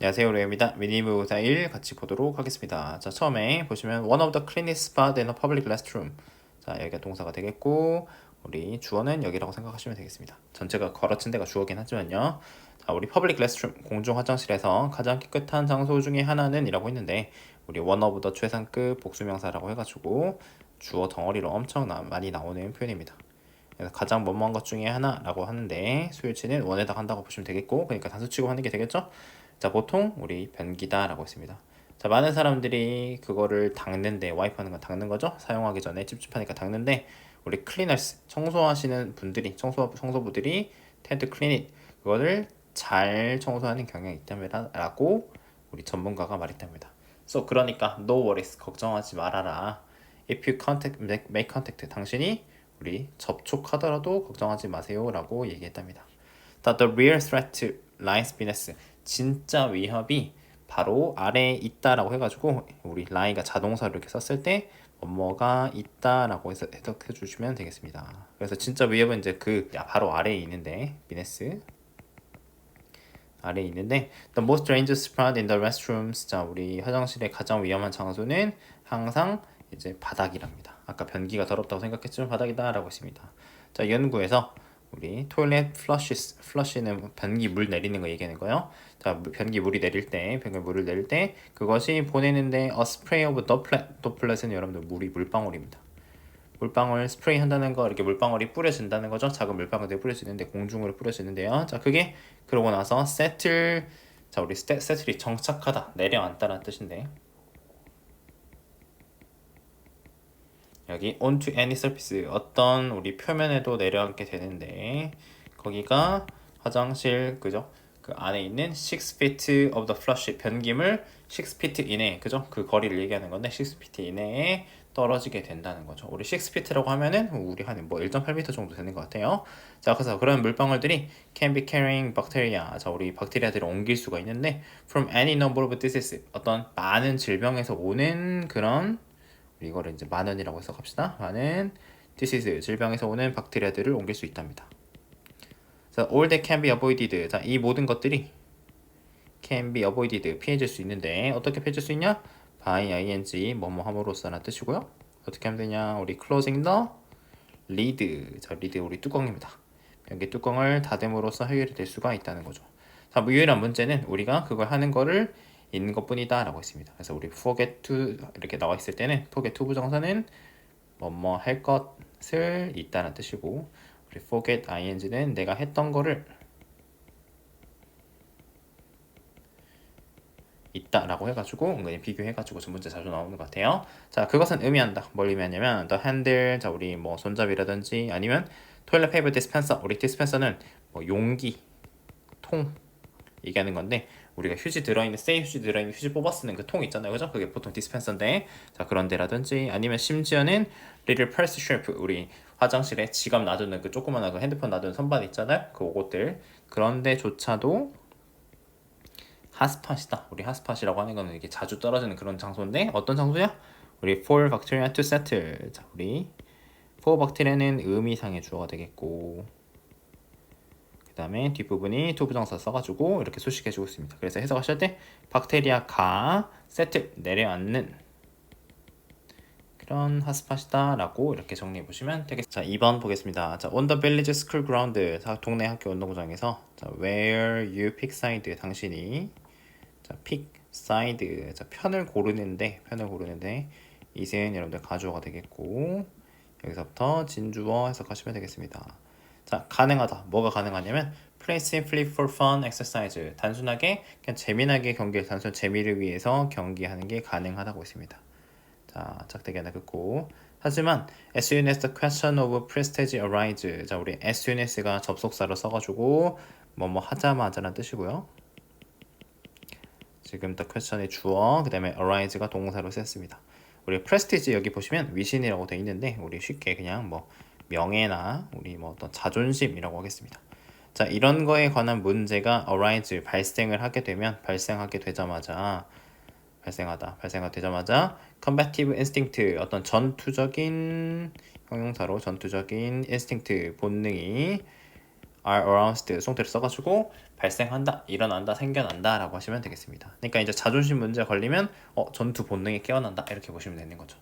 안녕하세요, 레오입니다. 미니무사 1 같이 보도록 하겠습니다. 자, 처음에 보시면 one of the cleanest spot in a public restroom. 자, 여기가 동사가 되겠고 우리 주어는 여기라고 생각하시면 되겠습니다. 전체가 걸어친 데가 주어긴 하지만요. 자, 우리 public restroom 공중 화장실에서 가장 깨끗한 장소 중에 하나는 이라고 했는데 우리 one of the 최상급 복수명사라고 해가지고 주어 덩어리로 엄청 많이 나오는 표현입니다. 그래서 가장 뭐뭐한 것 중에 하나라고 하는데 수일치는 원에다 한다고 보시면 되겠고 그러니까 단수 취급하는 게 되겠죠? 자, 보통 우리 변기다라고 했습니다. 자, 많은 사람들이 그거를 닦는데 와이프하는 건 닦는 거죠. 사용하기 전에 찝찝하니까 닦는데 우리 클리너스 청소하시는 분들이 청소부들이 tend to clean it 그거를 잘 청소하는 경향이 있다라고 우리 전문가가 말했답니다. So 그러니까 no worries 걱정하지 말아라. If you make contact 당신이 우리 접촉하더라도 걱정하지 마세요라고 얘기했답니다. The real threat lies beneath 진짜 위협이 바로 아래에 있다라고 해가지고 우리 lie가 자동사로 이렇게 썼을 때 뭐뭐가 있다라고 해서 해석해 주시면 되겠습니다. 그래서 진짜 위협은 이제 그 바로 아래에 있는데 beneath 아래에 있는데 the most dangerous spot in the restrooms 자 우리 화장실의 가장 위험한 장소는 항상 이제 바닥이랍니다. 아까 변기가 더럽다고 생각했지만 바닥이다라고 했습니다. 자 연구에서 우리 toilet flush는 변기 물 내리는 거 얘기하는 거예요. 자 변기 물이 내릴 때 변기 물을 내릴 때 그것이 보내는데 a spray of droplet은 여러분들 물이 물방울입니다. 물방울 스프레이 한다는 거 이렇게 물방울이 뿌려진다는 거죠. 작은 물방울들이 뿌려지는데 공중으로 뿌려지는데요. 자 그게 그러고 나서 settle 자 우리 settle이 정착하다 내려앉다라는 뜻인데 여기 onto any surface 어떤 우리 표면에도 내려앉게 되는데 거기가 화장실 그죠? 그 안에 있는 6 feet of the flush 변기물 6 feet 이내 그죠? 그 거리를 얘기하는 건데 6 feet 이내에 떨어지게 된다는 거죠. 우리 6 feet라고 하면은 우리 한 뭐 1.8m 정도 되는 것 같아요. 자 그래서 그런 물방울들이 can be carrying bacteria 자 우리 박테리아들을 옮길 수가 있는데 from any number of diseases 어떤 많은 질병에서 오는 그런 이거를 이제 만원이라고 해석합시다. 많은 disease 질병에서 오는 박테리아들을 옮길 수 있답니다. 자, all that can be avoided. 자, 이 모든 것들이 can be avoided 피해질 수 있는데 어떻게 피해질 수 있냐? by ing 뭐뭐 함으로써라는 뜻이고요. 어떻게 하면 되냐? 우리 closing the lid. 자, lid 우리 뚜껑입니다. 변기 뚜껑을 닫음으로써 해결이 될 수가 있다는 거죠. 자, 유일한 문제는 우리가 그걸 하는 거를 있는 것뿐이다 라고 했습니다. 그래서 우리 forget to 이렇게 나와 있을 때는 forget to 부정사는 뭐뭐 할 것을 있다는 뜻이고 우리 forget ing는 내가 했던 거를 있다라고 해가지고 은근히 비교해가지고 문제 자주 나오는 것 같아요. 자 그것은 의미한다. 뭘 의미하냐면 the handle 자 우리 뭐 손잡이라든지 아니면 toilet paper dispenser 우리 dispenser는 뭐 용기 통 얘기하는 건데 우리가 휴지 들어있는 새 휴지 들어있는 휴지 뽑아 쓰는 그 통 있잖아요, 그죠? 그게 보통 디스펜서인데 자 그런 데라든지 아니면 심지어는 little purse shelf 우리 화장실에 지갑 놔두는 그 조그만한 그 핸드폰 놔두는 선반 있잖아요, 그것들 그런 데조차도 핫스팟이다. 우리 핫스팟이라고 하는 거는 이게 자주 떨어지는 그런 장소인데 어떤 장소야? 우리 for bacteria to settle 자 우리 for bacteria는 의미상의 주어가 되겠고 그 다음에 뒷부분이 to 부정사 써가지고 이렇게 수식해주고 있습니다. 그래서 해석하실 때 박테리아가 세틀 내려앉는 그런 핫스팟이다 라고 이렇게 정리해 보시면 되겠습니다. 자 2번 보겠습니다. 자 on the village school ground 자 동네 학교 운동장에서 자 where you pick side 당신이 자 pick side 자 편을 고르는데 it은 여러분들 가주어가 되겠고 여기서부터 진주어 해석하시면 되겠습니다. 자 가능하다 뭐가 가능하냐면 play simply for fun exercise 단순하게 그냥 재미나게 경기를 단순 재미를 위해서 경기하는 게 가능하다고 있습니다. 자 짝대기 하나 긋고 하지만 as soon as the question of prestige arise 자 우리 as soon as가 접속사로 써가지고 뭐뭐 하자마자라는 뜻이고요. 지금 the question의 주어 그 다음에 arise가 동사로 쓰였습니다. 우리 prestige 여기 보시면 위신이라고 되어 있는데 우리 쉽게 그냥 뭐 명예나 우리 뭐 어떤 자존심이라고 하겠습니다. 자 이런 거에 관한 문제가 arise 발생을 하게 되면 발생하게 되자마자 combative instinct 어떤 전투적인 형용사로 전투적인 instinct 본능이 are aroused 송태를 써가지고 발생한다, 일어난다, 생겨난다 라고 하시면 되겠습니다. 그러니까 이제 자존심 문제 걸리면 전투 본능이 깨어난다 이렇게 보시면 되는 거죠.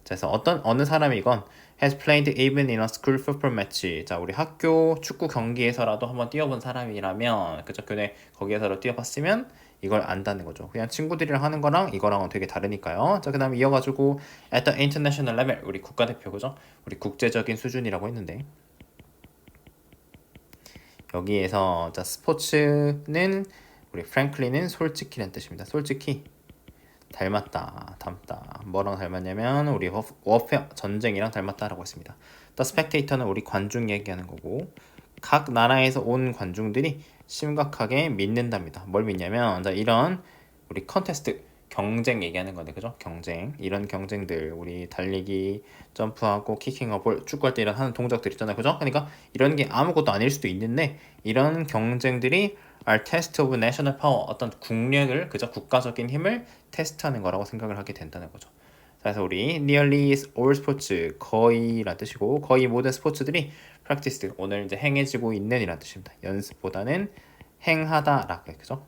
자, 그래서 어느 사람이건 has played even in a school football match. 자, 우리 학교 축구 경기에서라도 한번 뛰어본 사람이라면, 그죠? 교내 거기에서라도 뛰어봤으면 이걸 안다는 거죠. 그냥 친구들이랑 하는 거랑 이거랑은 되게 다르니까요. 자, 그다음에 이어가지고 at the international level, 우리 국가대표, 그죠? 우리 국제적인 수준이라고 했는데, 여기에서 자, 스포츠는 우리 프랭클린은 솔직히란 뜻입니다. 솔직히 닮았다, 닮다. 뭐랑 닮았냐면 우리 워페어 전쟁이랑 닮았다라고 했습니다. The spectator는 우리 관중 얘기하는 거고, 각 나라에서 온 관중들이 심각하게 믿는답니다. 뭘 믿냐면 자, 이런 우리 컨테스트 경쟁 얘기하는 건데, 그죠? 경쟁, 이런 경쟁들, 우리 달리기, 점프하고 키킹하고 축구할 때 이런 하는 동작들 있잖아요, 그죠? 그러니까 이런 게 아무것도 아닐 수도 있는데 이런 경쟁들이 are test of national power, 어떤 국력을, 그죠? 국가적인 힘을 테스트하는 거라고 생각을 하게 된다는 거죠. 그래서 우리 nearly all sports, 거의란 뜻이고, 거의 모든 스포츠들이 practice, 오늘 이제 행해지고 있는 이란 뜻입니다. 연습보다는 행하다라고, 그죠?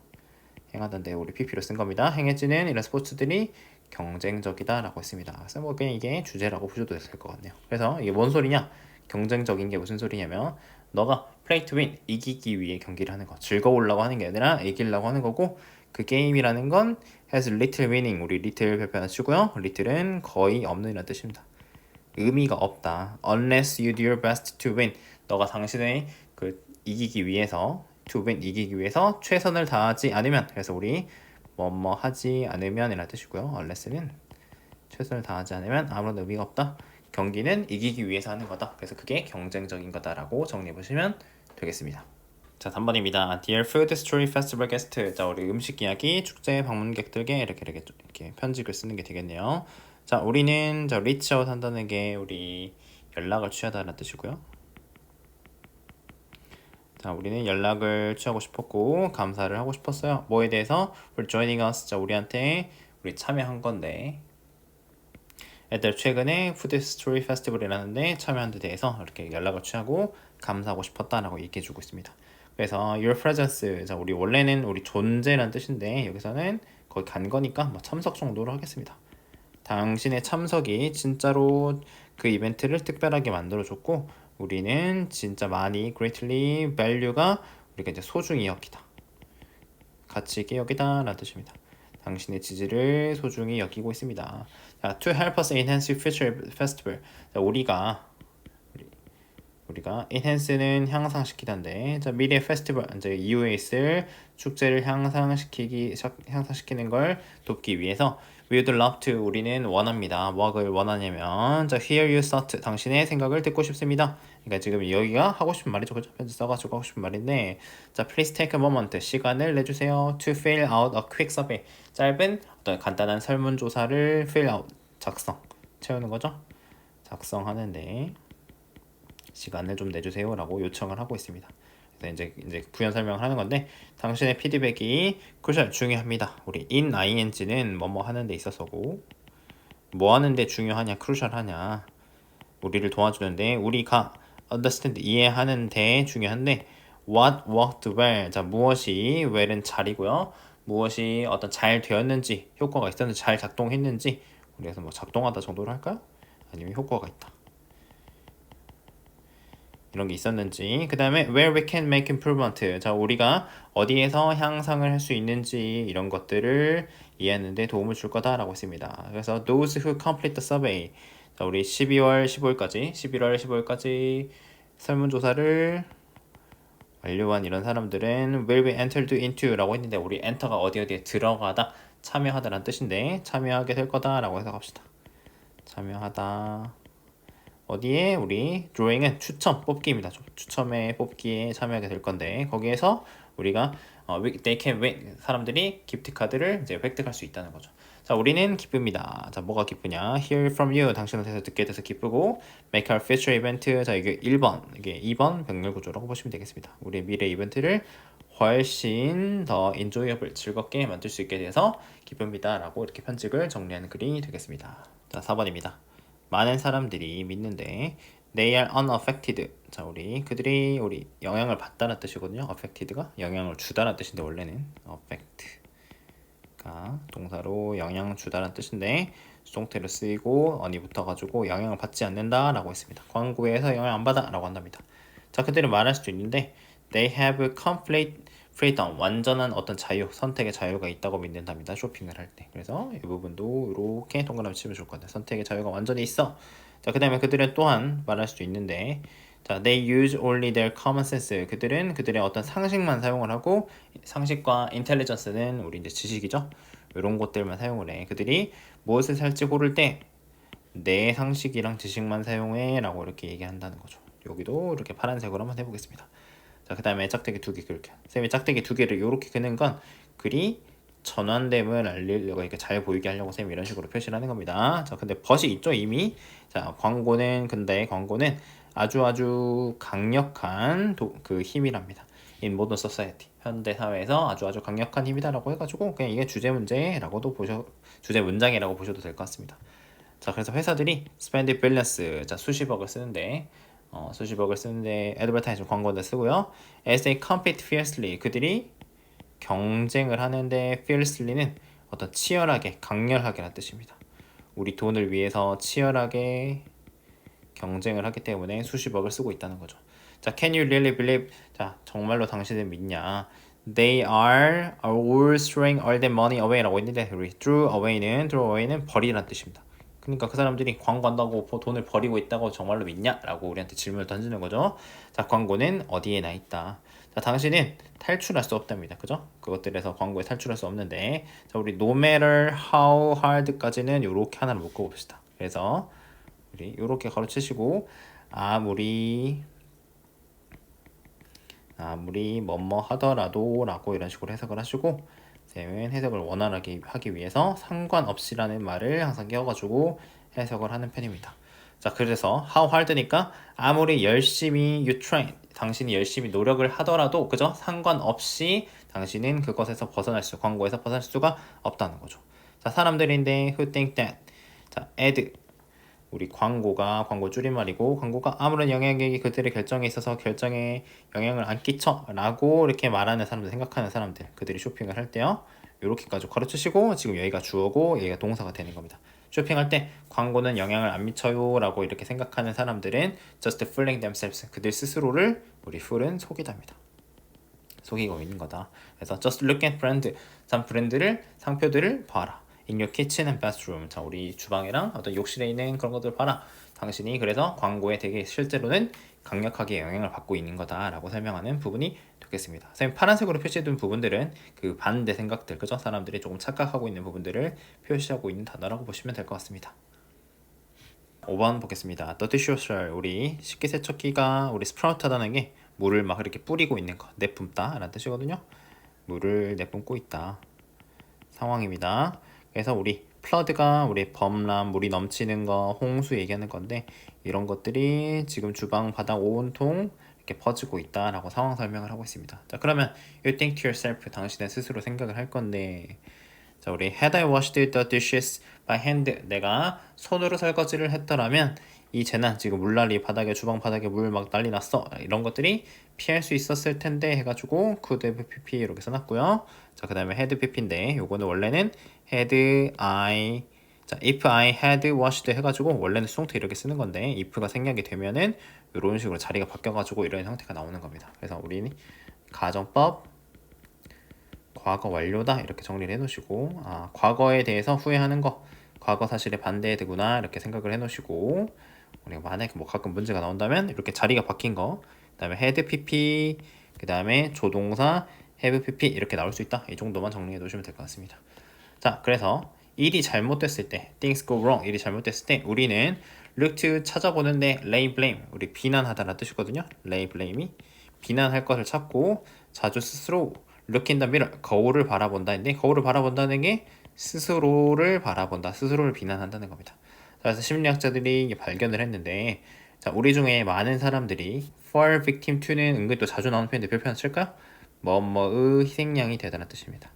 행하던데 우리 PP로 쓴 겁니다. 행해지는 이런 스포츠들이 경쟁적이다라고 했습니다. 그래서 뭐 그냥 이게 주제라고 보셔도 될 것 같네요. 그래서 이게 뭔 소리냐? 경쟁적인 게 무슨 소리냐면 너가 play to win, 이기기 위해 경기를 하는 거, 즐거우려고 하는 게 아니라 이기려고 하는 거고, 그 게임이라는 건 has little meaning, 우리 little 별표 하나 치고요. little은 거의 없는 이라는 뜻입니다. 의미가 없다. unless you do your best to win, 너가 당신의 그 이기기 위해서, to win, 이기기 위해서 최선을 다하지 않으면, 그래서 우리 뭐뭐 하지 않으면 이라는 뜻이고요. unless는 최선을 다하지 않으면 아무런 의미가 없다. 경기는 이기기 위해서 하는 거다. 그래서 그게 경쟁적인 거다라고 정리해 보시면 되겠습니다. 자, 3번입니다. Dear Food Story Festival Guest. 자, 우리 음식 이야기 축제 방문객들께 이렇게 편지글 쓰는 게 되겠네요. 자, 우리는 자, reach out 한다는 게 우리 연락을 취하다는 뜻이고요. 자, 우리는 연락을 취하고 싶었고 감사를 하고 싶었어요. 뭐에 대해서? For joining us. 자, 우리한테 우리 참여한 건데, 애들 최근에 푸드 스토리 페스티벌이라는데 참여한 데 대해서 이렇게 연락을 취하고 감사하고 싶었다라고 얘기해주고 있습니다. 그래서 your presence, 자, 우리 원래는 우리 존재라는 뜻인데 여기서는 거기 간 거니까 뭐 참석 정도로 하겠습니다. 당신의 참석이 진짜로 그 이벤트를 특별하게 만들어줬고, 우리는 진짜 많이 greatly value가 우리가 이제 소중히 여기다, 가치 있게 여기다 라는 뜻입니다. 당신의 지지를 소중히 여기고 있습니다. 자, to help us enhance future festival. 자, 우리가 enhance는 향상시키다인데, 자, 미래 페스티벌, 이제 이후에 있을 축제를 향상시키는 걸 돕기 위해서 we would love to, 우리는 원합니다. 뭐를 원하냐면 자, hear you start, 당신의 생각을 듣고 싶습니다. 그러니까 지금 여기가 하고 싶은 말이죠, 그죠? 편지 써가지고 하고 싶은 말인데, 자, please take a moment, 시간을 내주세요. to fill out a quick survey, 짧은 어떤 간단한 설문조사를 fill out, 채우는 거죠. 작성하는데 시간을 좀 내주세요라고 요청을 하고 있습니다. 그래서 이제 부연 설명을 하는 건데, 당신의 피드백이 crucial, 중요합니다. 우리 in ing는 뭐뭐 하는 데 있어서고, 뭐 하는 데 중요하냐, crucial하냐, 우리를 도와주는데, 우리가 understand, 이해하는 데 중요한데, what worked well, 자, 무엇이 well은 잘이고요, 무엇이 어떤 잘 되었는지, 효과가 있었는지, 잘 작동했는지, 우리가 뭐 작동하다 정도로 할까요? 아니면 효과가 있다, 이런 게 있었는지. 그 다음에 where we can make improvement, 자, 우리가 어디에서 향상을 할 수 있는지 이런 것들을 이해하는 데 도움을 줄 거다라고 했습니다. 그래서 those who complete the survey, 자, 우리 11월 15일까지 설문조사를 완료한 이런 사람들은 will be entered into 라고 했는데, 우리 enter가 어디에 들어가다, 참여하다라는 뜻인데 참여하게 될 거다라고 해석합시다. 참여하다, 어디에? 우리 드로잉은 추첨, 뽑기입니다. 추첨에 뽑기에 참여하게 될 건데, 거기에서 우리가 they can win, 사람들이 기프트 카드를 이제 획득할 수 있다는 거죠. 자, 우리는 기쁩니다. 자, 뭐가 기쁘냐? Hear from you, 당신한테서 듣게 돼서 기쁘고, make our future event, 자, 이게 1번, 이게 2번 병렬 구조라고 보시면 되겠습니다. 우리의 미래 이벤트를 훨씬 더 enjoyable, 즐겁게 만들 수 있게 돼서 기쁩니다 라고 이렇게 편집을 정리하는 글이 되겠습니다. 자, 4번입니다. 많은 사람들이 믿는데 They are unaffected. 자, 그들이 우리 영향을 받다는 뜻이거든요. affected가 영향을 주다는 뜻인데 원래는 affect가 동사로 영향 주다는 뜻인데 수동태로 쓰이고 on이 붙어가지고 영향을 받지 않는다라고 했습니다. 광고에서 영향 안 받아라고 한답니다. 자, 그들은 말할 수도 있는데 they have complete freedom, 완전한 어떤 자유, 선택의 자유가 있다고 믿는답니다. 쇼핑을 할 때. 그래서 이 부분도 이렇게 동그라미 치면 좋을 것 같아요. 선택의 자유가 완전히 있어. 자, 그 다음에 그들은 또한 말할 수도 있는데 자, they use only their common sense. 그들은 그들의 어떤 상식만 사용을 하고 상식과 intelligence는 우리 이제 지식이죠. 이런 것들만 사용을 해. 그들이 무엇을 살지 고를 때 내 상식이랑 지식만 사용해 라고 이렇게 얘기한다는 거죠. 여기도 이렇게 파란색으로 한번 해보겠습니다. 자, 그 다음에 짝대기 2개 그렇게. 쌤이 짝대기 2개를 이렇게 그는 건 글이 전환됨을 알리려고 이렇게 잘 보이게 하려고 쌤이 이런 식으로 표시를 하는 겁니다. 자, 근데 벗이 있죠 이미. 자, 광고는 아주 강력한 그 힘이랍니다. In modern society. 현대 사회에서 아주 강력한 힘이다라고 해가지고 그냥 이게 주제 문제라고도 주제 문장이라고 보셔도 될 것 같습니다. 자, 그래서 회사들이 spend billions, 자, 수십억을 쓰는데 advertising 광고를 쓰고요. As they compete fiercely, 그들이 경쟁을 하는데 fiercely는 어떤 치열하게, 강렬하게라는 뜻입니다. 우리 돈을 위해서 치열하게 경쟁을 하기 때문에 수십억을 쓰고 있다는 거죠. 자, can you really believe? 자, 정말로 당신은 믿냐? They are all throwing all their money away라고 했는데 throw away는 버리라는 뜻입니다. 그러니까 그 사람들이 광고한다고 돈을 버리고 있다고 정말로 믿냐? 라고 우리한테 질문을 던지는 거죠. 자, 광고는 어디에나 있다. 자, 당신은 탈출할 수 없답니다. 그죠? 그것들에서 광고에 탈출할 수 없는데 자, 우리 no matter how hard까지는 이렇게 하나를 묶어봅시다. 그래서 우리 이렇게 가로치시고 아무리 뭐뭐 하더라도 라고 이런 식으로 해석을 하시고 쌤은 해석을 원활하게 하기 위해서 상관없이라는 말을 항상 끼워가지고 해석을 하는 편입니다. 자, 그래서 how hard니까 아무리 열심히 you try, 당신이 열심히 노력을 하더라도 그죠? 상관없이 당신은 그것에서 광고에서 벗어날 수가 없다는 거죠. 자, 사람들인데 who think that. 자, ad 우리 광고 줄임말이고 광고가 아무런 영향력이 그들의 결정에 있어서 결정에 영향을 안 끼쳐 라고 이렇게 말하는 사람들, 생각하는 사람들, 그들이 쇼핑을 할 때요 이렇게까지 가르치시고 지금 여기가 주어고 여기가 동사가 되는 겁니다. 쇼핑할 때 광고는 영향을 안 미쳐요 라고 이렇게 생각하는 사람들은 just fooling themselves, 그들 스스로를 우리 fool은 속이답니다. 속이고 있는 거다. 그래서 just look at brand, 상표들을 봐라. In your kitchen and bathroom. 자, 우리 주방이랑 어떤 욕실에 있는 그런 것들 봐라. 당신이 그래서 광고에 되게 실제로는 강력하게 영향을 받고 있는 거다라고 설명하는 부분이 되겠습니다. 선생님 파란색으로 표시해둔 부분들은 그 반대 생각들, 그죠? 사람들이 조금 착각하고 있는 부분들을 표시하고 있는 단어라고 보시면 될 것 같습니다. 5번 보겠습니다. The dishwasher, 우리 식기세척기가 우리 스프라우트하다는 게 물을 막 이렇게 뿌리고 있는 거, 내뿜다 라는 뜻이거든요. 물을 내뿜고 있다 상황입니다. 그래서 우리 플러드가 우리 범람, 물이 넘치는 거, 홍수 얘기하는 건데 이런 것들이 지금 주방 바닥 온통 이렇게 퍼지고 있다라고 상황 설명을 하고 있습니다. 자, 그러면 you think to yourself, 당신의 스스로 생각을 할 건데 자, 우리 had I washed the dishes by hand, 내가 손으로 설거지를 했더라면 이 재난, 지금 물난리 바닥에, 주방 바닥에 물 막 난리 났어, 이런 것들이 피할 수 있었을 텐데 해가지고 could have pp 이렇게 써놨고요. 자, 그 다음에 had pp인데 요거는 원래는 had I, 자, if I had washed 해가지고 원래는 수동태 이렇게 쓰는 건데 if가 생략이 되면은 이런 식으로 자리가 바뀌어가지고 이런 형태가 나오는 겁니다. 그래서 우리는 가정법 과거 완료다 이렇게 정리를 해놓으시고 과거에 대해서 후회하는 거 과거 사실에 반대에 되구나 이렇게 생각을 해놓으시고 우리가 만약에 뭐 가끔 문제가 나온다면 이렇게 자리가 바뀐 거 그 다음에 had pp 그 다음에 조동사 have pp 이렇게 나올 수 있다, 이 정도만 정리해 놓으시면 될 것 같습니다. 자, 그래서 일이 잘못됐을 때 things go wrong, 일이 잘못됐을 때 우리는 look to 찾아보는데 lay blame, 우리 비난하다라는 뜻이거든요. lay blame이 비난할 것을 찾고 자주 스스로 look in the mirror, 거울을 바라본다인데 거울을 바라본다는 게 스스로를 바라본다, 스스로를 비난한다는 겁니다. 그래서 심리학자들이 발견을 했는데 자, 우리 중에 많은 사람들이 fall victim to는 은근히 또 자주 나오는 표현인데 별표 하나 칠까요? 뭐뭐의 희생양이 되다는 뜻입니다.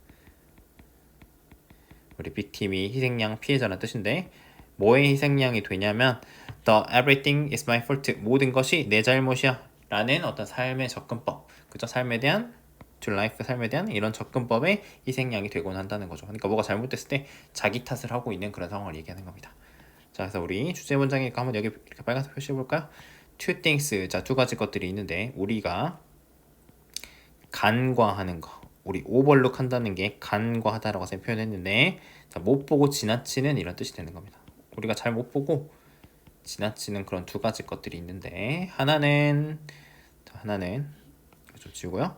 우리 victim이 희생양, 피해자라는 뜻인데 뭐의 희생양이 되냐면 The everything is my fault. 모든 것이 내 잘못이야. 라는 어떤 삶의 접근법. 그죠? 삶에 대한 to life 삶에 대한 이런 접근법의 희생양이 되곤 한다는 거죠. 그러니까 뭐가 잘못됐을 때 자기 탓을 하고 있는 그런 상황을 얘기하는 겁니다. 자, 그래서 우리 주제 문장이니까 한번 여기 이렇게 빨간색 표시해 볼까요? Two things. 자, 두 가지 것들이 있는데 우리가 간과하는 거. 우리 오버룩 한다는 게 간과하다라고 표현했는데 자, 못 보고 지나치는 이런 뜻이 되는 겁니다. 우리가 잘 못 보고 지나치는 그런 두 가지 것들이 있는데 하나는 좀 지우고요.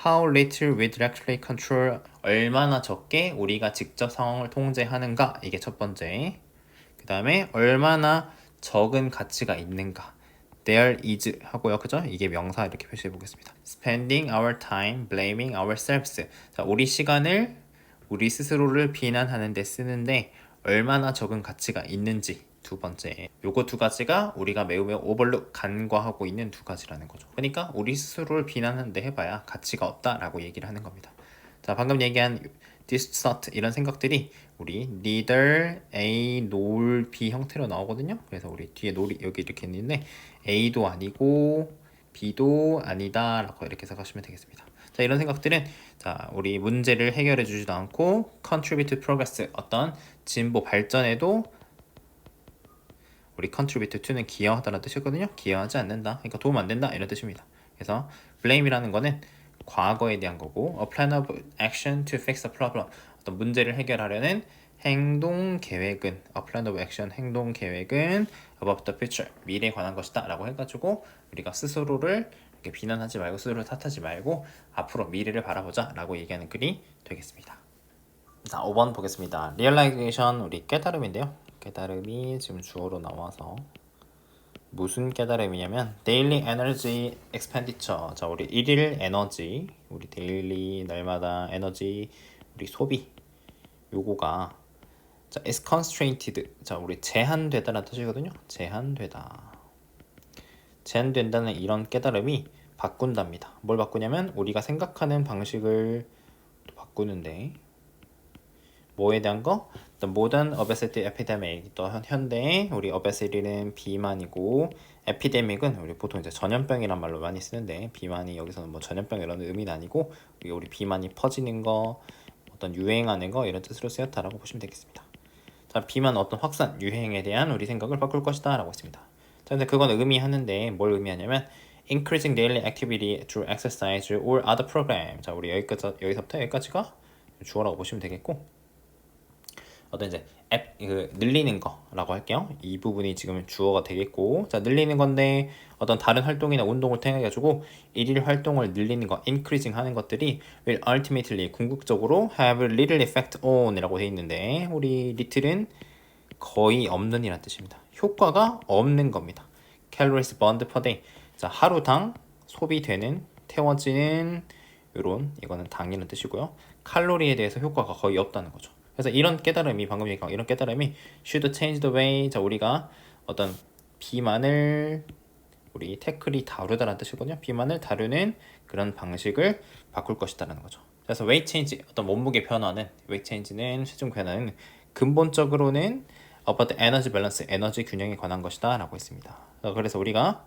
How little we directly control 얼마나 적게 우리가 직접 상황을 통제하는가 이게 첫 번째. 그 다음에 얼마나 적은 가치가 있는가 there is 하고요. 그죠? 이게 명사 이렇게 표시해 보겠습니다. Spending our time blaming ourselves. 자, 우리 시간을 우리 스스로를 비난하는 데 쓰는데 얼마나 적은 가치가 있는지 두 번째. 요거 두 가지가 우리가 매우 오버룩 간과하고 있는 두 가지라는 거죠. 그러니까 우리 스스로를 비난하는데 해봐야 가치가 없다라고 얘기를 하는 겁니다. 자, 방금 얘기한 this thought 이런 생각들이 우리 neither A nor B 형태로 나오거든요. 그래서 우리 뒤에 nor 여기 이렇게 있는데 A도 아니고 B도 아니다 라고 이렇게 생각하시면 되겠습니다. 자, 이런 생각들은 자, 우리 문제를 해결해 주지도 않고 contribute to progress 어떤 진보 발전에도 우리 contribute to는 기여하다라는 뜻이거든요. 기여하지 않는다. 그러니까 도움 안 된다 이런 뜻입니다. 그래서 blame이라는 거는 과거에 대한 거고 a plan of action to fix a problem 어떤 문제를 해결하려는 행동 계획은 a plan of action 행동 계획은 about the future 미래에 관한 것이다 라고 해가지고 우리가 스스로를 이렇게 비난하지 말고 스스로를 탓하지 말고 앞으로 미래를 바라보자 라고 얘기하는 글이 되겠습니다. 자, 5번 보겠습니다. realization 우리 깨달음인데요. 깨달음이 지금 주어로 나와서 무슨 깨달음이냐면 daily energy expenditure. 자, 우리 일일 에너지, 우리 daily 날마다 에너지 우리 소비 요거가 자, is constrained. 자, 우리 제한되다라는 뜻이거든요. 제한된다는 이런 깨달음이 바꾼답니다. 뭘 바꾸냐면 우리가 생각하는 방식을 바꾸는데 뭐에 대한 거? The modern obesity epidemic. 또 현대의 우리 obesity는 비만이고 epidemic은 우리 보통 이제 전염병이란 말로 많이 쓰는데 비만이 여기서는 뭐 전염병 이런 의미는 아니고 우리 비만이 퍼지는 거, 어떤 유행하는 거 이런 뜻으로 쓰였다라고 보시면 되겠습니다. 자, 비만 어떤 확산, 유행에 대한 우리 생각을 바꿀 것이다라고 했습니다. 자, 근데 그건 의미하는데 뭘 의미하냐면 increasing daily activity through exercise or other program. 자, 우리 여기서부터 여기까지가 주어라고 보시면 되겠고. 어떤 이제 늘리는 거라고 할게요. 이 부분이 지금 주어가 되겠고, 자, 늘리는 건데 어떤 다른 활동이나 운동을 통해 가지고 일일 활동을 늘리는 거, increasing 하는 것들이 will ultimately 궁극적으로 have little effect on이라고 되어 있는데 우리 little은 거의 없는 이란 뜻입니다. 효과가 없는 겁니다. calories burned per day. 자, 하루당 소비되는 태워지는 이거는 당이라는 뜻이고요. 칼로리에 대해서 효과가 거의 없다는 거죠. 그래서 이런 깨달음이 방금 얘기한 이런 깨달음이 should change the way. 자, 우리가 어떤 비만을 우리 태클이 다루다라는 뜻이거든요. 비만을 다루는 그런 방식을 바꿀 것이다라는 거죠. 그래서 weight change 어떤 몸무게 변화는 weight change는 체중 변화는 근본적으로는 about the energy balance 에너지 균형에 관한 것이다라고 했습니다. 그래서 우리가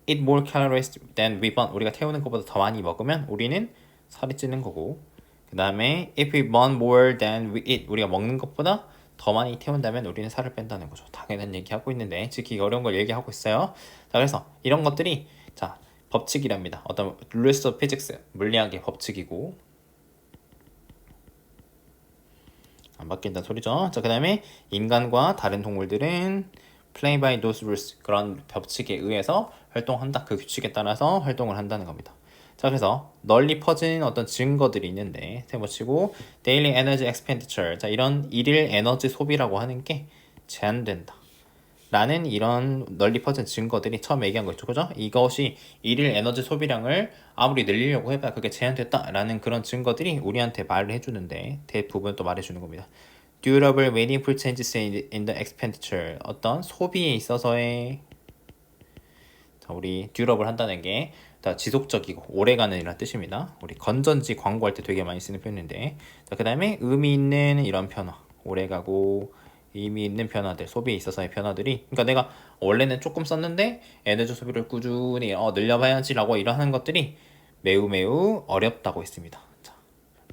eat more calories than we burn 우리가 태우는 것보다 더 많이 먹으면 우리는 살이 찌는 거고 그 다음에 if we burn more than we eat 우리가 먹는 것보다 더 많이 태운다면 우리는 살을 뺀다는 거죠. 당연한 얘기하고 있는데 지키기 어려운 걸 얘기하고 있어요. 자, 그래서 이런 것들이 자 법칙이랍니다. 어떤 rules of physics 물리학의 법칙이고 안 바뀐다는 소리죠. 자, 그 다음에 인간과 다른 동물들은 play by those rules 그런 법칙에 의해서 활동한다. 그 규칙에 따라서 활동을 한다는 겁니다. 자, 그래서 널리 퍼진 어떤 증거들이 있는데 세모치고 daily energy expenditure 자, 이런 일일 에너지 소비라고 하는 게 제한된다 라는 이런 널리 퍼진 증거들이 처음 얘기한 거 있죠. 그죠? 이것이 일일 에너지 소비량을 아무리 늘리려고 해봐야 그게 제한됐다 라는 그런 증거들이 우리한테 말을 해주는데 대부분 또 말해주는 겁니다. durable meaningful changes in the expenditure 어떤 소비에 있어서의 자, 우리 durable 한다는 게 지속적이고 오래가는 이런 뜻입니다. 우리 건전지 광고할 때 되게 많이 쓰는 표현인데 자, 그 다음에 의미 있는 이런 변화 오래가고 의미 있는 변화들, 소비에 있어서의 변화들이, 그러니까 내가 원래는 조금 썼는데 에너지 소비를 꾸준히 늘려봐야지라고 이러한 것들이 매우 매우 어렵다고 했습니다. 자,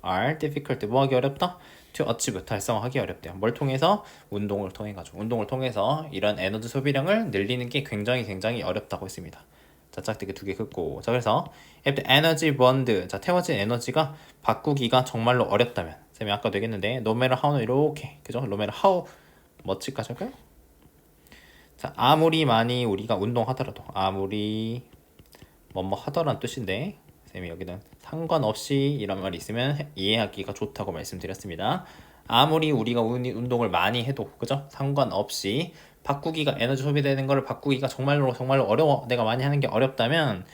are difficult, 뭐하기 어렵다? to achieve, 달성하기 어렵대요. 뭘 통해서? 운동을 통해 가지고, 운동을 통해서 이런 에너지 소비량을 늘리는 게 굉장히 어렵다고 했습니다. 자, 짝대기 두 개 긋고, 자, 그래서 if the energy burned, 자, 태워진 에너지가 바꾸기가 정말로 어렵다면, 쌤이 아까 되겠는데 no matter how는 이렇게, 그죠? no matter how much까지 할까요? 자, 아무리 많이 우리가 운동하더라도, 아무리 뭐뭐 하더란 뜻인데, 쌤이 여기는 상관없이 이런 말이 있으면 이해하기가 좋다고 말씀드렸습니다. 아무리 우리가 운동을 많이 해도, 그죠? 상관없이 바꾸기가, 에너지 소비되는 거를 바꾸기가 정말로 어려워, 내가 많이 하는 게 어렵다면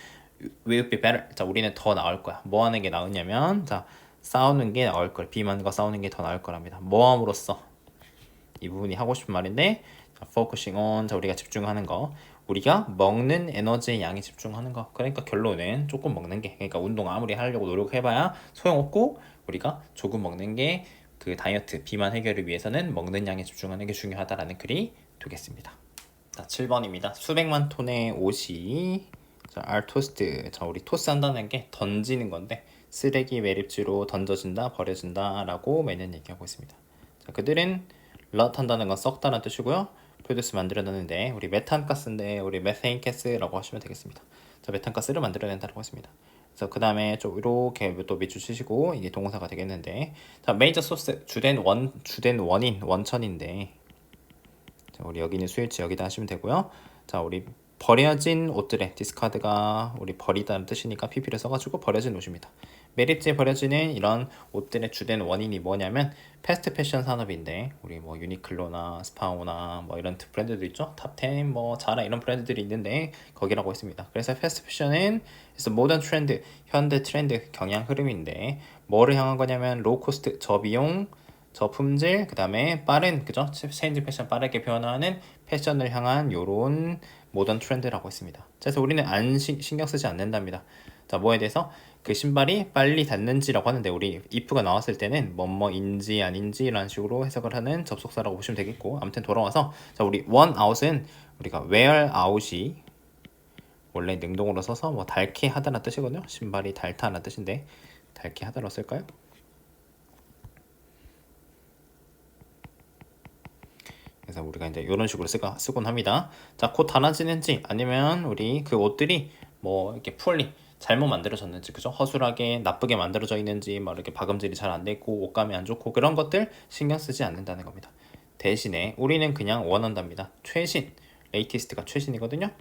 will be better, 자, 우리는 더 나을 거야. 뭐 하는 게 나으냐면, 자, 싸우는 게 나을 걸, 비만과 싸우는 게 더 나을 거랍니다. 뭐 함으로써, 이 부분이 하고 싶은 말인데, 자, focusing on, 자, 우리가 집중하는 거, 우리가 먹는 에너지의 양에 집중하는 거. 그러니까 결론은 조금 먹는 게, 그러니까 운동 아무리 하려고 노력해봐야 소용없고, 우리가 조금 먹는 게 그 다이어트, 비만 해결을 위해서는 먹는 양에 집중하는 게 중요하다라는 글이 되겠습니다. 자, 7번입니다. 수백만 톤의 옷이, 자, are tossed, 자, 우리 토스 한다는 게 던지는 건데, 쓰레기 매립지로 던져진다, 버려진다 라고 매년 얘기하고 있습니다. 자, 그들은 럿 한다는 건 썩다라는 뜻이고요. 프로듀스 만들어내는데, 우리 메탄가스인데 우리 메테인 가스라고 하시면 되겠습니다. 자, 메탄가스를 만들어낸다고 했습니다. 그래서 그 다음에 좀 이렇게 또 밑줄 치시고 이게 동사가 되겠는데, 자, 메이저 소스, 주된 원인, 원천인데, 자, 우리 여기 있는 스위치 여기다 하시면 되고요. 자, 우리 버려진 옷들의 디스카드가 우리 버리다는 뜻이니까 pp를 써가지고 버려진 옷입니다. 매립지에 버려지는 이런 옷들의 주된 원인이 뭐냐면 패스트 패션 산업인데, 우리 뭐 유니클로나 스파오나 뭐 이런 브랜드들 있죠. 탑10, 뭐 자라 이런 브랜드들이 있는데 거기라고 했습니다. 그래서 패스트 패션은 그래서 모던 트렌드, 현대 트렌드 경향 흐름인데 뭐를 향한 거냐면 로우 코스트, 저비용, 저품질, 그 다음에 빠른, 그죠? 체인지 패션, 빠르게 변화하는 패션을 향한 요런 모던 트렌드라고 했습니다. 그래서 우리는 신경 쓰지 않는답니다. 자, 뭐에 대해서? 그 신발이 빨리 닿는지라고 하는데, 우리 if가 나왔을 때는 뭐뭐인지 아닌지 이런 식으로 해석을 하는 접속사라고 보시면 되겠고, 아무튼 돌아와서, 자, 우리 worn out은 우리가 wear out이 원래 능동으로 써서 뭐 닳게 하다는 뜻이거든요. 신발이 닳다는 뜻인데 닳게 하다로 쓸까요? 그래서 우리가 이제 이런 식으로 쓰곤 합니다. 자, 곧 닳아지는지 아니면 우리 그 옷들이 뭐 이렇게 풀리 잘못 만들어졌는지, 그죠? 허술하게 나쁘게 만들어져 있는지, 막 이렇게 박음질이 잘 안 됐고 옷감이 안 좋고 그런 것들 신경 쓰지 않는다는 겁니다. 대신에 우리는 그냥 원한답니다. 최신, 레이티스트가 최신이거든요.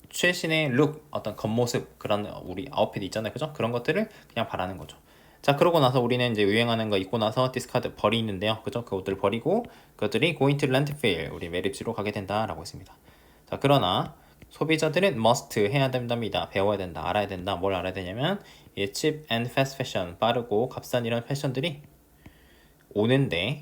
최신의 룩, 어떤 겉모습, 그런 우리 아웃핏 있잖아요, 그죠? 그런 것들을 그냥 바라는 거죠. 자, 그러고 나서 우리는 이제 유행하는 거 입고 나서 디스카드 버리는데요, 그죠? 그 옷들 버리고 그것들이 going to landfill, 우리 매립지로 가게 된다라고 했습니다. 자, 그러나 소비자들은 must 해야 된답니다. 배워야 된다, 알아야 된다. 뭘 알아야 되냐면 이 cheap and fast fashion, 빠르고 값싼 이런 패션들이 오는데,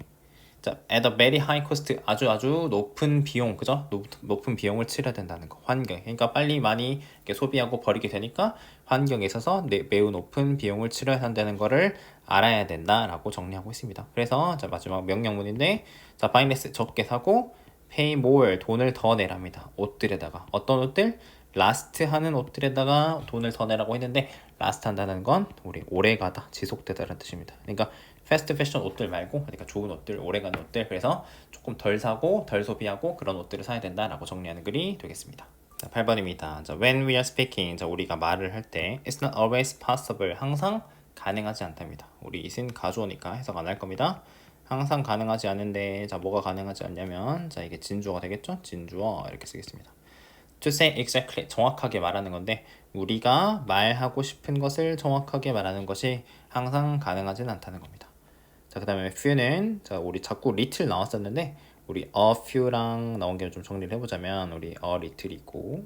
자, at a very high cost, 아주 높은 비용, 그죠? 높은 비용을 치러야 된다는 거. 환경. 그러니까 빨리 많이 이렇게 소비하고 버리게 되니까 환경에 있어서 매우 높은 비용을 치러야 한다는 거를 알아야 된다라고 정리하고 있습니다. 그래서 자, 마지막 명령문인데, 자, buy less, 적게 사고 pay more, 돈을 더 내랍니다. 옷들에다가. 어떤 옷들? 라스트 하는 옷들에다가 돈을 더 내라고 했는데, 라스트 한다는 건 우리 오래가다, 지속되다라는 뜻입니다. 그러니까 패스트 패션 옷들 말고, 그러니까 좋은 옷들, 오래가는 옷들, 그래서 조금 덜 사고 덜 소비하고 그런 옷들을 사야 된다라고 정리하는 글이 되겠습니다. 자, 8번입니다. 자, when we are speaking, 자, 우리가 말을 할 때 it's not always possible, 항상 가능하지 않답니다. 우리 it은 가주어니까 해석 안 할 겁니다. 항상 가능하지 않은데, 자, 뭐가 가능하지 않냐면, 자, 이게 진주어가 되겠죠? 진주어 이렇게 쓰겠습니다. To say exactly, 정확하게 말하는 건데, 우리가 말하고 싶은 것을 정확하게 말하는 것이 항상 가능하진 않다는 겁니다. 자, 그 다음에 few는, 자, 우리 자꾸 little 나왔었는데 우리 a few랑 나온 게 좀 정리를 해보자면, 우리 a little 있고,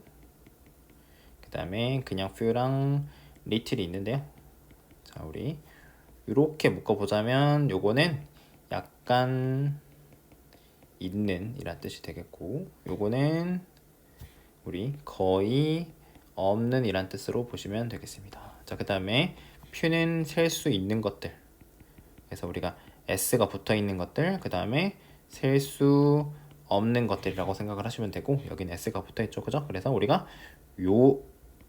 그 다음에 그냥 few랑 little이 있는데요. 자, 우리 이렇게 묶어보자면 요거는 약간 있는 이란 뜻이 되겠고, 요거는 우리 거의 없는 이란 뜻으로 보시면 되겠습니다. 자, 그 다음에 few는 셀 수 있는 것들, 그래서 우리가 s가 붙어 있는 것들, 그 다음에 셀 수 없는 것들이라고 생각을 하시면 되고 여기는 s가 붙어 있죠. 그죠? 그래서 우리가 요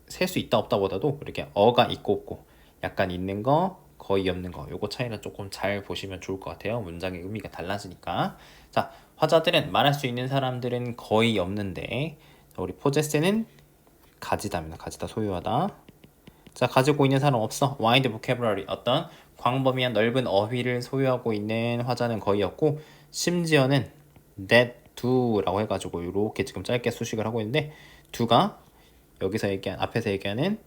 셀 수 있다 없다 보다도 이렇게 어가 있고 없고 약간 있는 거 거의 없는 거 요거 차이를 조금 잘 보시면 좋을 것 같아요. 문장의 의미가 달라지니까. 자, 화자들은 말할 수 있는 사람들은 거의 없는데 우리 possess는 가지다입니다. 가지다 소유하다. 자, 가지고 있는 사람 없어. wide vocabulary 어떤 광범위한 넓은 어휘를 소유하고 있는 화자는 거의 없고 심지어는 that do라고 해가지고 이렇게 지금 짧게 수식을 하고 있는데 do가 여기서 얘기한 앞에서 얘기하는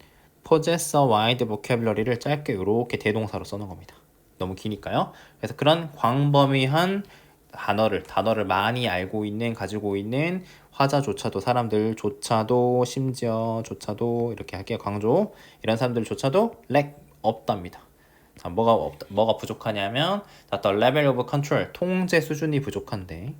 possess a wide vocabulary를 짧게 이렇게 대동사로 써놓은 겁니다. 너무 기니까요. 그래서 그런 광범위한 단어를 많이 알고 있는 가지고 있는 화자조차도 사람들조차도 심지어조차도 이렇게 할게요. 강조 이런 사람들조차도 lack 없답니다. 자, 뭐가 부족하냐면 the level of control 통제 수준이 부족한데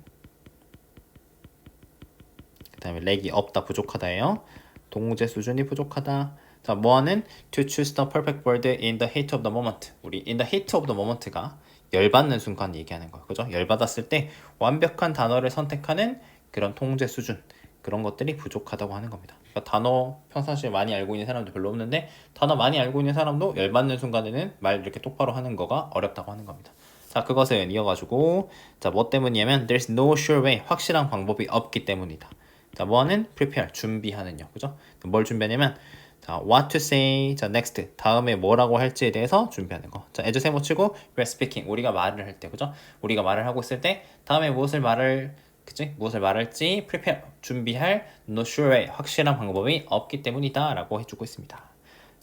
그 다음에 lack이 없다 부족하다예요. 통제 수준이 부족하다. 자, 뭐하는 to choose the perfect word in the heat of the moment. 우리 in the heat of the moment가 열받는 순간 얘기하는 거예요. 그죠? 열받았을 때 완벽한 단어를 선택하는 그런 통제 수준 그런 것들이 부족하다고 하는 겁니다. 그러니까 단어 평상시에 많이 알고 있는 사람도 별로 없는데 단어 많이 알고 있는 사람도 열받는 순간에는 말 이렇게 똑바로 하는 거가 어렵다고 하는 겁니다. 자, 그것은 이어가지고 자, 뭐 때문이냐면 there's no sure way 확실한 방법이 없기 때문이다. 자, 뭐하는 prepare 준비하는요. 그죠? 뭘 준비하냐면 자, what to say. 자, next. 다음에 뭐라고 할지에 대해서 준비하는 거. 자, as 세모 치고 we're speaking. 우리가 말을 할 때, 그죠? 우리가 말을 하고 있을 때 다음에 무엇을 말할지 prepare. 준비할 no sure way. 확실한 방법이 없기 때문이다라고 해주고 있습니다. 자,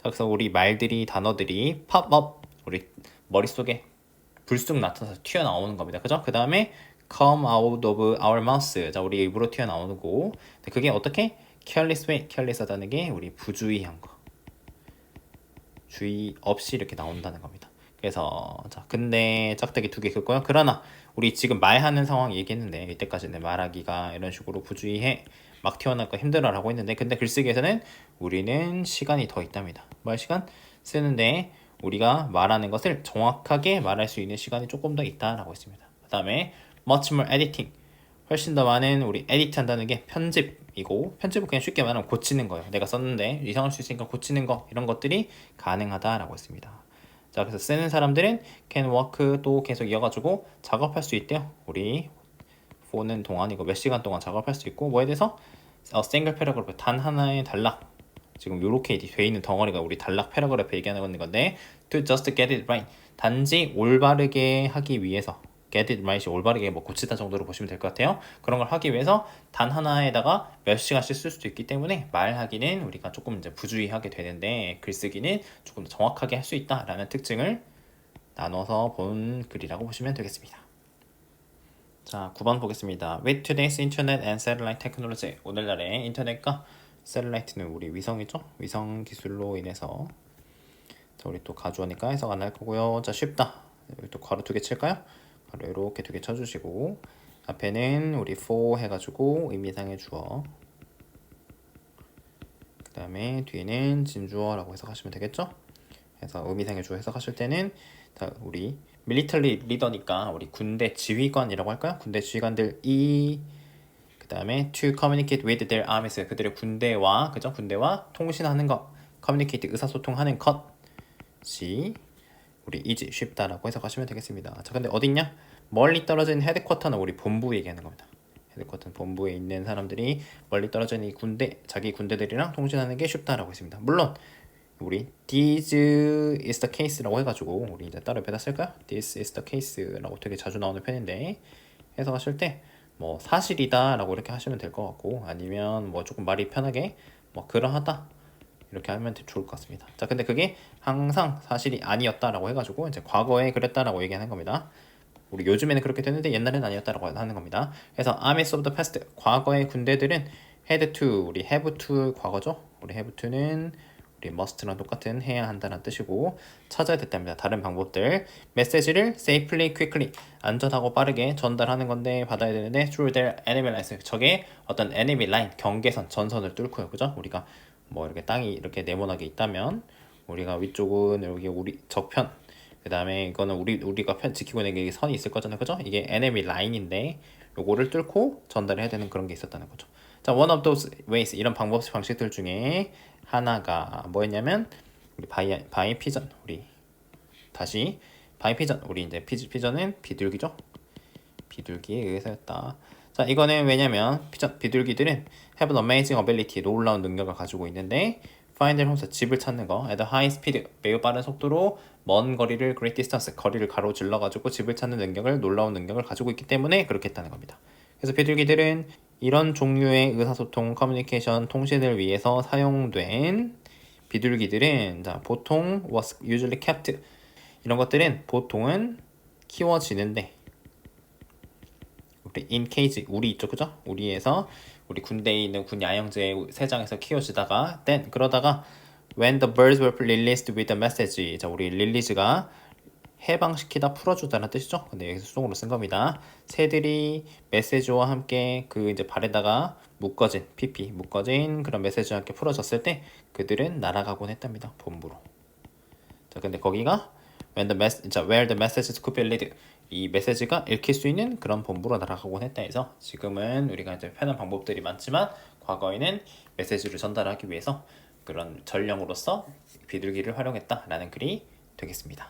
그래서 우리 말들이 단어들이 pop up. 우리 머릿속에 불쑥 나타나서 튀어나오는 겁니다. 그죠? 그 다음에 come out of our mouth. 자, 우리 입으로 튀어나오는 거. 그게 어떻게? careless way, careless하다는 게 우리 부주의한 거. 주의 없이 이렇게 나온다는 겁니다. 그래서 자, 근데 짝대기 두 개 긋고요. 그러나 우리 지금 말하는 상황 얘기했는데 이때까지는 말하기가 이런 식으로 부주의해 막 튀어나오고 힘들어라고 했는데 근데 글쓰기에서는 우리는 시간이 더 있답니다. 말 시간 쓰는데 우리가 말하는 것을 정확하게 말할 수 있는 시간이 조금 더 있다라고 했습니다. 그 다음에 much more editing 훨씬 더 많은 우리 에디트 한다는 게 편집이고 편집은 그냥 쉽게 말하면 고치는 거예요. 내가 썼는데 이상할 수 있으니까 고치는 거 이런 것들이 가능하다라고 했습니다. 자, 그래서 쓰는 사람들은 can work 또 계속 이어가지고 작업할 수 있대요. 우리 for는 동안이고 몇 시간 동안 작업할 수 있고 뭐에 대해서 single paragraph 단 하나의 단락 지금 요렇게 돼 있는 덩어리가 우리 단락 패러그래프 얘기하는 건데 to just get it right 단지 올바르게 하기 위해서 get it right이 올바르게 뭐 고치다 정도로 보시면 될 것 같아요. 그런 걸 하기 위해서 단 하나에다가 몇 시간씩 쓸 수도 있기 때문에 말하기는 우리가 조금 이제 부주의하게 되는데 글쓰기는 조금 더 정확하게 할 수 있다라는 특징을 나눠서 본 글이라고 보시면 되겠습니다. 자, 9번 보겠습니다. With today's internet and satellite technology 오늘날의 인터넷과 셀라이트는 우리 위성이죠? 위성 기술로 인해서 자, 우리 또 가주어니까 해석 안 할 거고요. 자, 쉽다. 여기 또 괄호 두 개 칠까요? 괄호 이렇게 두 개 쳐주시고 앞에는 우리 for 해가지고 의미상의 주어 그 다음에 뒤에는 진주어라고 해석하시면 되겠죠? 그래서 의미상의 주어 해석하실 때는 자, 우리 밀리터리 리더니까 우리 군대 지휘관이라고 할까요? 군대 지휘관들이 그 다음에 to communicate with their armies 그들의 군대와 그죠? 군대와 통신하는 것 communicate 의사소통하는 것이 우리 easy 쉽다라고 해석하시면 되겠습니다. 자, 근데 어딨냐? 멀리 떨어진 헤드쿼터는 우리 본부 얘기하는 겁니다. 헤드쿼터는 본부에 있는 사람들이 멀리 떨어진 이 군대 자기 군대들이랑 통신하는 게 쉽다라고 했습니다. 물론 우리 this is the case라고 해가지고 우리 이제 따로 배다 쓸까요? this is the case라고 되게 자주 나오는 편인데 해석하실 때 뭐 사실이다라고 이렇게 하시면 될 것 같고 아니면 뭐 조금 말이 편하게 뭐 그러하다 이렇게 하면 좋을 것 같습니다. 자, 근데 그게 항상 사실이 아니었다라고 해가지고 이제 과거에 그랬다라고 얘기하는 겁니다. 우리 요즘에는 그렇게 됐는데 옛날에는 아니었다라고 하는 겁니다. 그래서 armies of the past 과거의 군대들은 had to 우리 have to 과거죠. 우리 have to는 우리 must랑 똑같은 해야 한다는 뜻이고 찾아야 됐답니다. 다른 방법들 메시지를 safely, quickly 안전하고 빠르게 전달하는 건데 받아야 되는데 through their enemy lines 적의 어떤 enemy line 경계선 전선을 뚫고요. 그죠? 우리가 뭐 이렇게 땅이 이렇게 네모나게 있다면 우리가 위쪽은 여기 우리 적편 그 다음에 이거는 우리가 지키고 있는 게 선이 있을 거잖아요, 그죠? 이게 enemy line인데 요거를 뚫고 전달해야 되는 그런 게 있었다는 거죠. 자, one of those ways 이런 방식들 중에 하나가 뭐였냐면 우리 바이 피전 우리 다시 바이 피전 우리 이제 피전은 비둘기죠. 비둘기에 의해서였다. 자, 이거는 왜냐면 비둘기들은 have an amazing ability 놀라운 능력을 가지고 있는데 find their homes 집을 찾는 거 at a high speed 매우 빠른 속도로 먼 거리를 great distance 거리를 가로질러 가지고 집을 찾는 능력을 놀라운 능력을 가지고 있기 때문에 그렇게 했다는 겁니다. 그래서 비둘기들은 이런 종류의 의사소통 커뮤니케이션 통신을 위해서 사용된 비둘기들은 자, 보통 was usually kept 이런 것들은 보통은 키워지는데 우리 in cage 우리 있죠, 그죠? 우리에서 우리 군대에 있는 군 야영제 세장에서 키워지다가 then 그러다가 when the birds were released with the message 자 우리 릴리즈가 해방시키다 풀어주다는 뜻이죠. 근데 여기서 수동으로 쓴 겁니다. 새들이 메시지와 함께 그 이제 발에다가 묶어진 PP 묶어진 그런 메시지와 함께 풀어졌을 때 그들은 날아가곤 했답니다. 본부로. 자 근데 거기가 where the messages could be read 이 메시지가 읽힐 수 있는 그런 본부로 날아가곤 했다 해서 지금은 우리가 이제 편한 방법들이 많지만 과거에는 메시지를 전달하기 위해서 그런 전령으로서 비둘기를 활용했다라는 글이 되겠습니다.